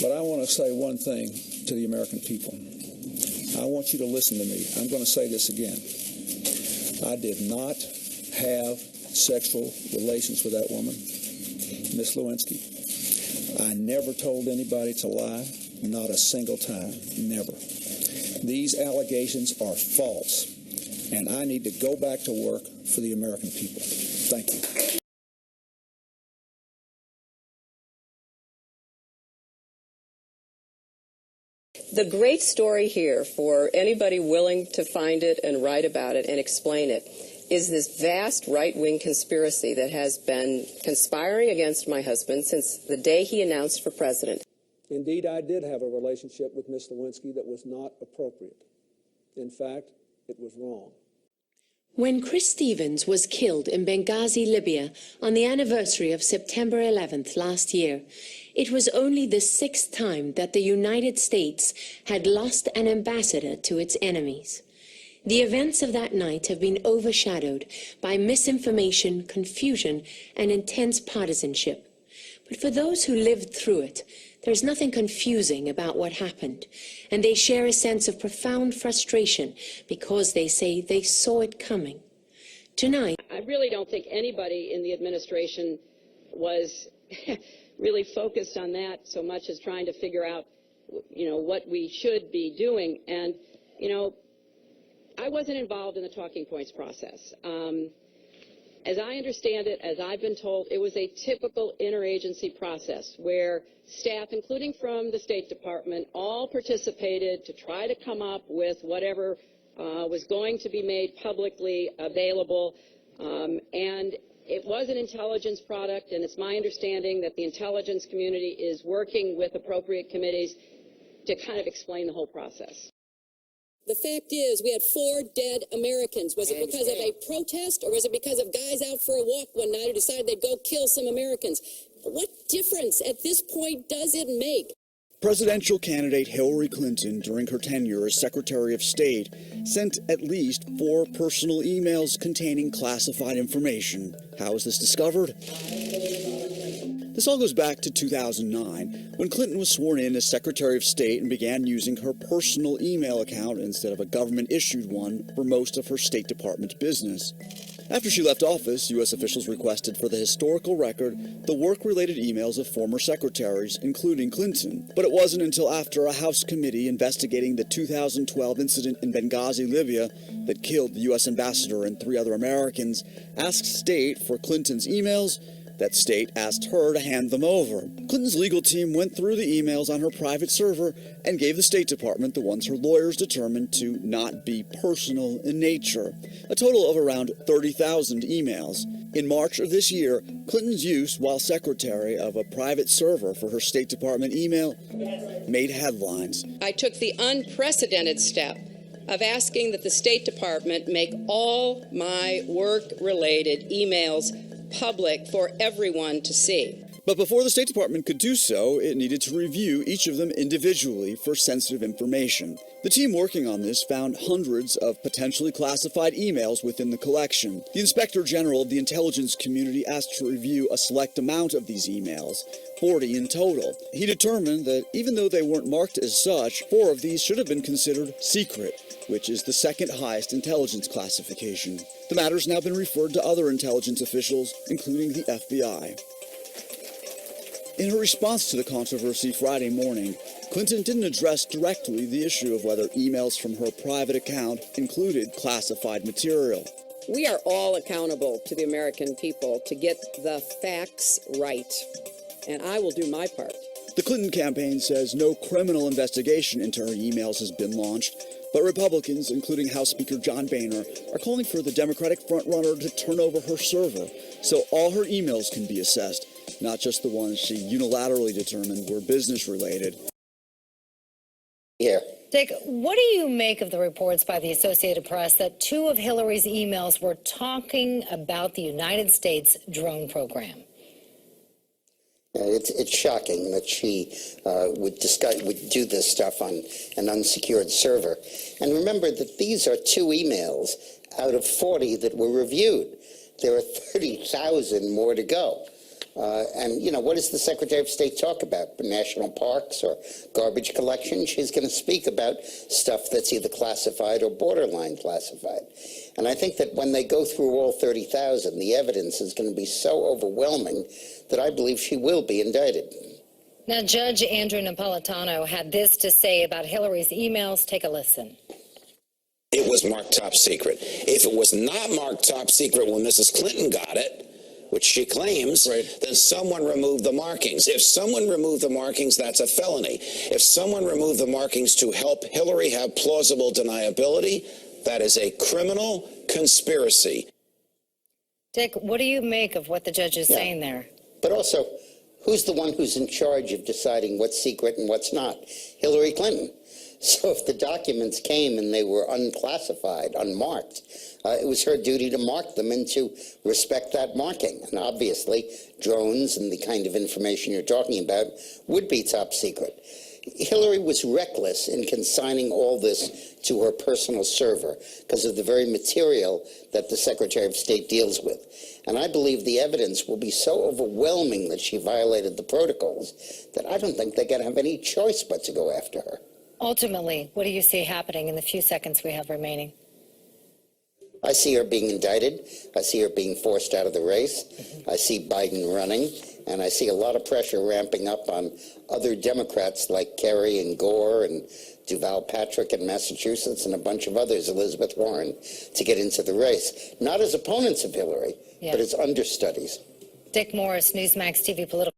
But I want to say one thing to the American people. I want you to listen to me. I'm going to say this again. I did not have sexual relations with that woman, Miss Lewinsky. I never told anybody to lie, not a single time, never. These allegations are false, and I need to go back to work for the American people. Thank you. The great story here, for anybody willing to find it and write about it and explain it, is this vast right-wing conspiracy that has been conspiring against my husband since the day he announced for president. Indeed, I did have a relationship with Miss Lewinsky that was not appropriate. In fact, it was wrong. When Chris Stevens was killed in Benghazi, Libya, on the anniversary of September 11th last year, it was only the 6th time that the United States had lost an ambassador to its enemies. The events of that night have been overshadowed by misinformation, confusion, and intense partisanship. But for those who lived through it, there's nothing confusing about what happened, and they share a sense of profound frustration because they say they saw it coming. Tonight, I really don't think anybody in the administration was really focused on that so much as trying to figure out, what we should be doing. And, I wasn't involved in the talking points process. As I understand it, as I've been told, it was a typical interagency process where staff, including from the State Department, all participated to try to come up with whatever was going to be made publicly available. And it was an intelligence product, and it's my understanding that the intelligence community is working with appropriate committees to kind of explain the whole process. The fact is, we had 4 dead Americans. Was it because of a protest, or was it because of guys out for a walk one night who decided they'd go kill some Americans? What difference at this point does it make? Presidential candidate Hillary Clinton, during her tenure as Secretary of State, sent at least 4 personal emails containing classified information. How was this discovered? This all goes back to 2009, when Clinton was sworn in as Secretary of State and began using her personal email account instead of a government-issued one for most of her State Department business. After she left office, U.S. officials requested for the historical record the work-related emails of former secretaries, including Clinton. But it wasn't until after a House committee investigating the 2012 incident in Benghazi, Libya, that killed the U.S. ambassador and 3 other Americans, asked State for Clinton's emails, that State asked her to hand them over. Clinton's legal team went through the emails on her private server and gave the State Department the ones her lawyers determined to not be personal in nature, a total of around 30,000 emails. In March of this year, Clinton's use while secretary of a private server for her State Department email made headlines. I took the unprecedented step of asking that the State Department make all my work-related emails public for everyone to see. But before the State Department could do so, it needed to review each of them individually for sensitive information. The team working on this found hundreds of potentially classified emails within the collection. The Inspector General of the intelligence community asked to review a select amount of these emails, 40 in total. He determined that even though they weren't marked as such, 4 of these should have been considered secret, which is the second highest intelligence classification. The matter's now been referred to other intelligence officials, including the FBI. In her response to the controversy Friday morning, Clinton didn't address directly the issue of whether emails from her private account included classified material. We are all accountable to the American people to get the facts right, and I will do my part. The Clinton campaign says no criminal investigation into her emails has been launched, but Republicans, including House Speaker John Boehner, are calling for the Democratic frontrunner to turn over her server so all her emails can be assessed, not just the ones she unilaterally determined were business-related. Here. Dick, what do you make of the reports by the Associated Press that 2 of Hillary's emails were talking about the United States drone program? It's shocking that she would do this stuff on an unsecured server. And remember that these are 2 emails out of 40 that were reviewed. There are 30,000 more to go. And, you know, what does the Secretary of State talk about? National parks or garbage collection? She's going to speak about stuff that's either classified or borderline classified. And I think that when they go through all 30,000, the evidence is going to be so overwhelming that I believe she will be indicted. Now, Judge Andrew Napolitano had this to say about Hillary's emails. Take a listen. It was marked top secret. If it was not marked top secret when Mrs. Clinton got it, which she claims, then someone removed the markings. If someone removed the markings, that's a felony. If someone removed the markings to help Hillary have plausible deniability, that is a criminal conspiracy. Dick, what do you make of what the judge is saying there? But also, who's the one who's in charge of deciding what's secret and what's not? Hillary Clinton. So if the documents came and they were unclassified, unmarked, it was her duty to mark them and to respect that marking. And obviously, drones and the kind of information you're talking about would be top secret. Hillary was reckless in consigning all this to her personal server because of the very material that the Secretary of State deals with. And I believe the evidence will be so overwhelming that she violated the protocols that I don't think they're going to have any choice but to go after her. Ultimately, what do you see happening in the few seconds we have remaining? I see her being indicted. I see her being forced out of the race. I see Biden running. And I see a lot of pressure ramping up on other Democrats like Kerry and Gore and Duval Patrick in Massachusetts and a bunch of others, Elizabeth Warren, to get into the race. Not as opponents of Hillary, but as understudies. Dick Morris, Newsmax TV Political.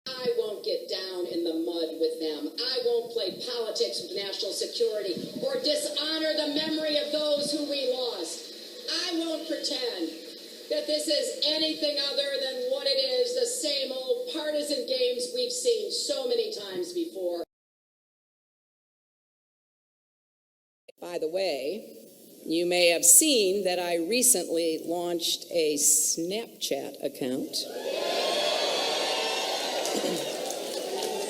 I won't get down in the mud with them. I won't play politics with national security or dishonor the memory of those who we lost. I won't pretend that this is anything other than what it is, the same old partisan games we've seen so many times before. By the way, you may have seen that I recently launched a Snapchat account.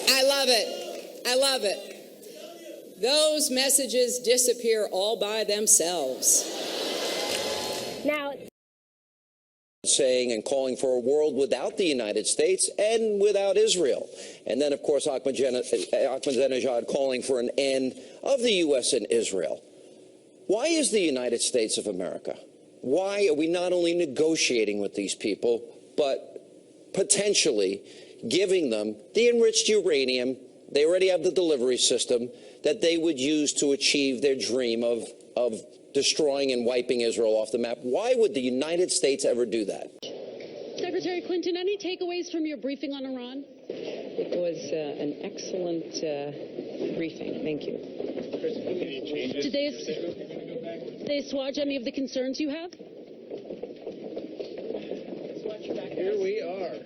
I love it. I love it. Those messages disappear all by themselves. Now, saying and calling for a world without the United States and without Israel. And then, of course, Ahmadinejad calling for an end of the U.S. and Israel. Why is the United States of America? Why are we not only negotiating with these people, but potentially giving them the enriched uranium? They already have the delivery system that they would use to achieve their dream of destroying and wiping Israel off the map. Why would the United States ever do that? Secretary Clinton, any takeaways from your briefing on Iran? It was an excellent briefing. Thank you. Did they assuage any of the concerns you have? Here we are.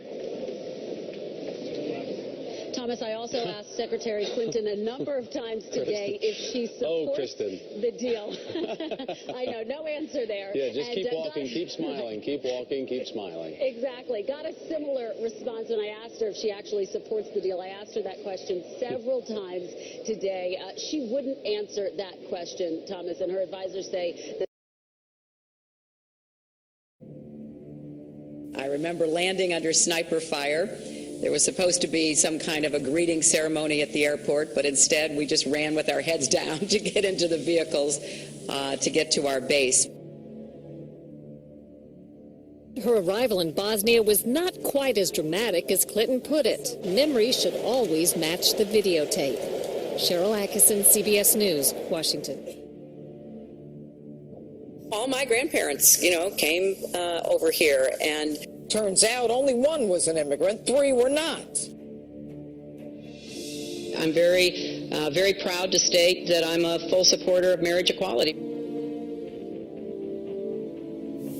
Thomas, I also asked Secretary Clinton a number of times today if she supports the deal. I know, no answer there. Yeah, just keep walking, keep smiling, keep walking, keep smiling. Exactly. Got a similar response when I asked her if she actually supports the deal. I asked her that question several times today. She wouldn't answer that question, Thomas, and her advisors say that. I remember landing under sniper fire. There was supposed to be some kind of a greeting ceremony at the airport, but instead we just ran with our heads down to get into the vehicles to get to our base. Her arrival in Bosnia was not quite as dramatic as Clinton put it. Memories should always match the videotape. Cheryl Atkinson, CBS News, Washington. All my grandparents, came over here, and turns out only one was an immigrant, 3 were not. I'm very proud to state that I'm a full supporter of marriage equality.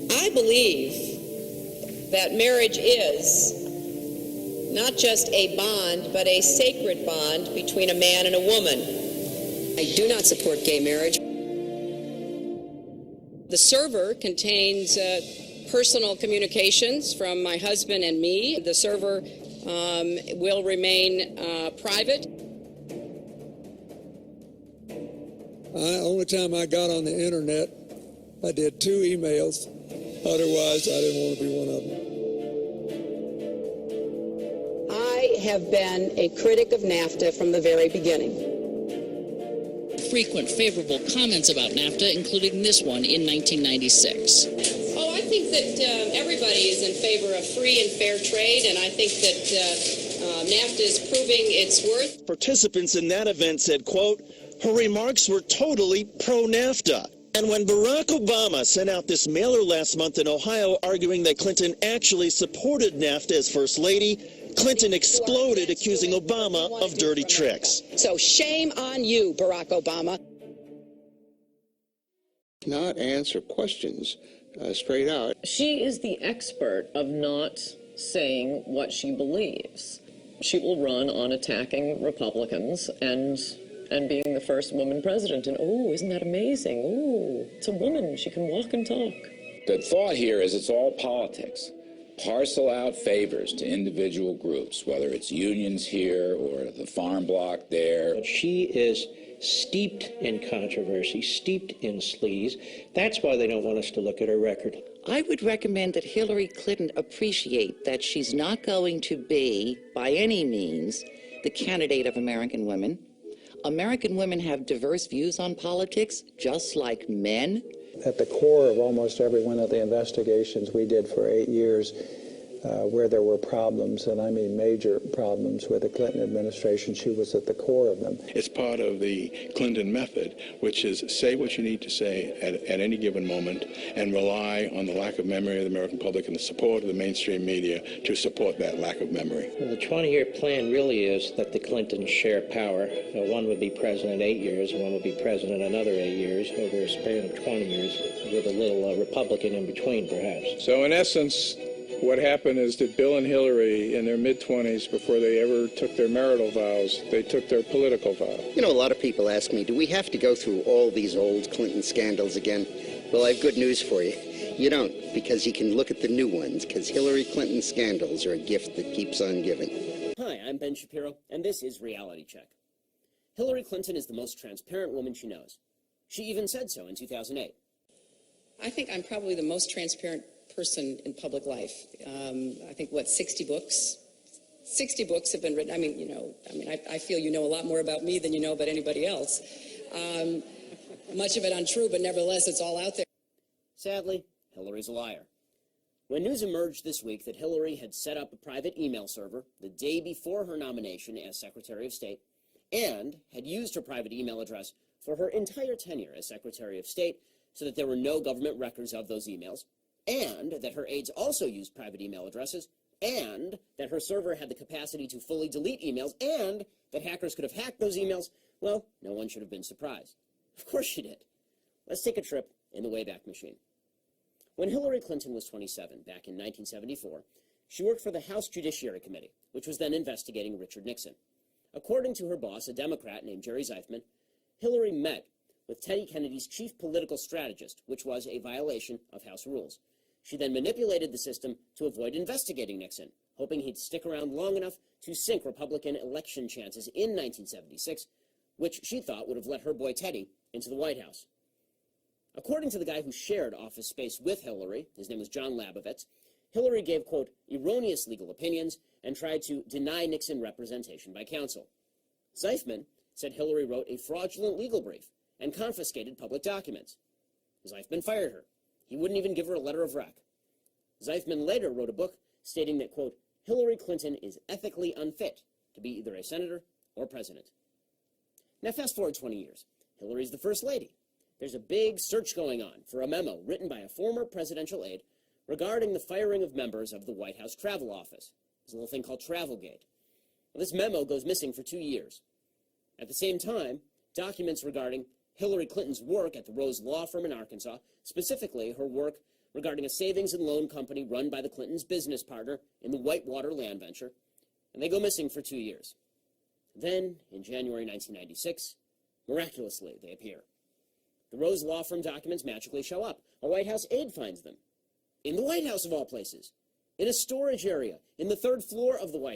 I believe that marriage is not just a bond, but a sacred bond between a man and a woman. I do not support gay marriage. The server contains personal communications from my husband and me. The server will remain private. Only time I got on the internet, I did 2 emails. Otherwise, I didn't want to be one of them. have been a critic of NAFTA from the very beginning. Frequent favorable comments about NAFTA, including this one in 1996. Oh, I think that everybody is in favor of free and fair trade, and I think that NAFTA is proving its worth. Participants in that event said, quote, her remarks were totally pro-NAFTA. And when Barack Obama sent out this mailer last month in Ohio arguing that Clinton actually supported NAFTA as First Lady, Clinton exploded, accusing Obama of dirty tricks. So shame on you, Barack Obama. Not answer questions straight out. She is the expert of not saying what she believes. She will run on attacking Republicans and being the first woman president. And, oh, isn't that amazing? Oh, it's a woman. She can walk and talk. The thought here is it's all politics. Parcel out favors to individual groups, whether it's unions here or the farm bloc there. But she is steeped in controversy, steeped in sleaze. That's why they don't want us to look at her record. I would recommend that Hillary Clinton appreciate that she's not going to be, by any means, the candidate of American women. American women have diverse views on politics, just like men. At the core of almost every one of the investigations we did for 8 years, where there were problems, and I mean major problems with the Clinton administration, she was at the core of them. It's part of the Clinton method, which is say what you need to say at any given moment and rely on the lack of memory of the American public and the support of the mainstream media to support that lack of memory. Well, the 20-year plan really is that the Clintons share power. One would be president 8 years, and one would be president another 8 years, over a span of 20 years, with a little Republican in between, perhaps. So in essence, what happened is that Bill and Hillary, in their mid-20s, before they ever took their marital vows, they took their political vow. You know, a lot of people ask me, do we have to go through all these old Clinton scandals again? Well, I have good news for you. You don't, because you can look at the new ones, because Hillary Clinton scandals are a gift that keeps on giving. Hi, I'm Ben Shapiro, and this is Reality Check. Hillary Clinton is the most transparent woman she knows. She even said so in 2008. I think I'm probably the most transparent person in public life. I think, 60 books? 60 books have been written. I feel you know a lot more about me than you know about anybody else. Much of it untrue, but nevertheless, it's all out there. Sadly, Hillary's a liar. When news emerged this week that Hillary had set up a private email server the day before her nomination as Secretary of State and had used her private email address for her entire tenure as Secretary of State so that there were no government records of those emails, and that her aides also used private email addresses, and that her server had the capacity to fully delete emails, and that hackers could have hacked those emails, well, no one should have been surprised. Of course she did. Let's take a trip in the Wayback Machine. When Hillary Clinton was 27, back in 1974, she worked for the House Judiciary Committee, which was then investigating Richard Nixon. According to her boss, a Democrat named Jerry Zeifman, Hillary met with Teddy Kennedy's chief political strategist, which was a violation of House rules. She then manipulated the system to avoid investigating Nixon, hoping he'd stick around long enough to sink Republican election chances in 1976, which she thought would have let her boy Teddy into the White House. According to the guy who shared office space with Hillary, his name was John Labovitz, Hillary gave, quote, erroneous legal opinions and tried to deny Nixon representation by counsel. Zeifman said Hillary wrote a fraudulent legal brief and confiscated public documents. Zeifman fired her. He wouldn't even give her a letter of rec. Zeifman later wrote a book stating that, quote, Hillary Clinton is ethically unfit to be either a senator or president. Now fast forward 20 years. Hillary's the first lady. There's a big search going on for a memo written by a former presidential aide regarding the firing of members of the White House Travel Office. There's a little thing called Travelgate. Well, this memo goes missing for 2 years. At the same time, documents regarding Hillary Clinton's work at the Rose Law Firm in Arkansas, specifically her work regarding a savings and loan company run by the Clintons' business partner in the Whitewater land venture, and they go missing for 2 years. Then, in January 1996, miraculously, they appear. The Rose Law Firm documents magically show up. A White House aide finds them. In the White House, of all places. In a storage area, in the 3rd floor of the White House.